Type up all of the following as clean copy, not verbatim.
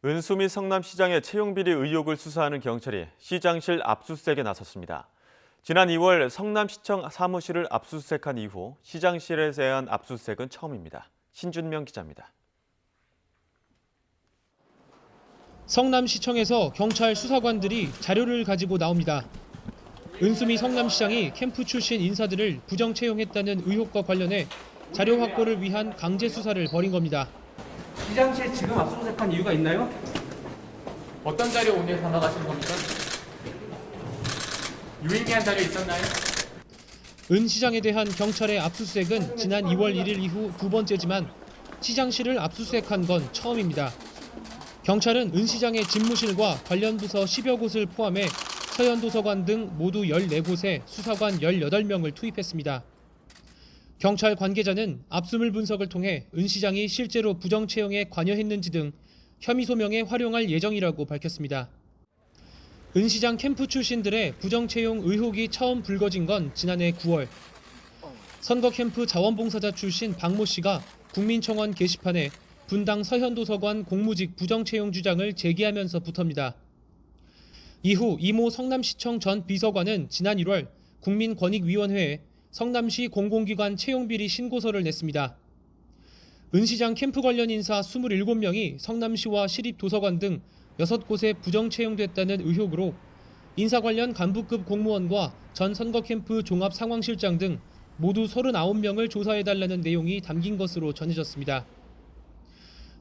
은수미 성남시장의 채용비리 의혹을 수사하는 경찰이 시장실 압수수색에 나섰습니다. 지난 2월 성남시청 사무실을 압수수색한 이후 시장실에 대한 압수수색은 처음입니다. 신준명 기자입니다. 성남시청에서 경찰 수사관들이 자료를 가지고 나옵니다. 은수미 성남시장이 캠프 출신 인사들을 부정 채용했다는 의혹과 관련해 자료 확보를 위한 강제 수사를 벌인 겁니다. 시장실 지금 압수수색한 이유가 있나요? 어떤 자료 오늘 담아가신 겁니까? 유의미한 자료 있었나요? 은 시장에 대한 경찰의 압수수색은 지난 2월 1일 이후 두 번째지만 시장실을 압수수색한 건 처음입니다. 경찰은 은 시장의 집무실과 관련 부서 10여 곳을 포함해 서현도서관 등 모두 14곳에 수사관 18명을 투입했습니다. 경찰 관계자는 압수물 분석을 통해 은 시장이 실제로 부정 채용에 관여했는지 등 혐의 소명에 활용할 예정이라고 밝혔습니다. 은 시장 캠프 출신들의 부정 채용 의혹이 처음 불거진 건 지난해 9월. 선거 캠프 자원봉사자 출신 박모 씨가 국민청원 게시판에 분당 서현도서관 공무직 부정 채용 주장을 제기하면서부터입니다. 이후 이모 성남시청 전 비서관은 지난 1월 국민권익위원회에 성남시 공공기관 채용비리 신고서를 냈습니다. 은 시장 캠프 관련 인사 27명이 성남시와 시립도서관 등 6곳에 부정 채용됐다는 의혹으로 인사 관련 간부급 공무원과 전 선거 캠프 종합상황실장 등 모두 39명을 조사해달라는 내용이 담긴 것으로 전해졌습니다.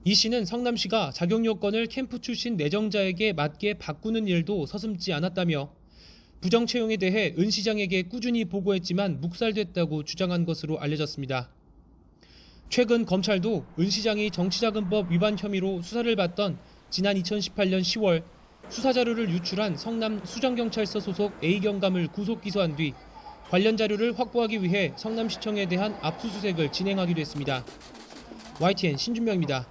이 씨는 성남시가 자격 요건을 캠프 출신 내정자에게 맞게 바꾸는 일도 서슴지 않았다며 부정 채용에 대해 은 시장에게 꾸준히 보고했지만 묵살됐다고 주장한 것으로 알려졌습니다. 최근 검찰도 은 시장이 정치자금법 위반 혐의로 수사를 받던 지난 2018년 10월 수사자료를 유출한 성남 수정경찰서 소속 A경감을 구속 기소한 뒤 관련 자료를 확보하기 위해 성남시청에 대한 압수수색을 진행하기로 했습니다. YTN 신준명입니다.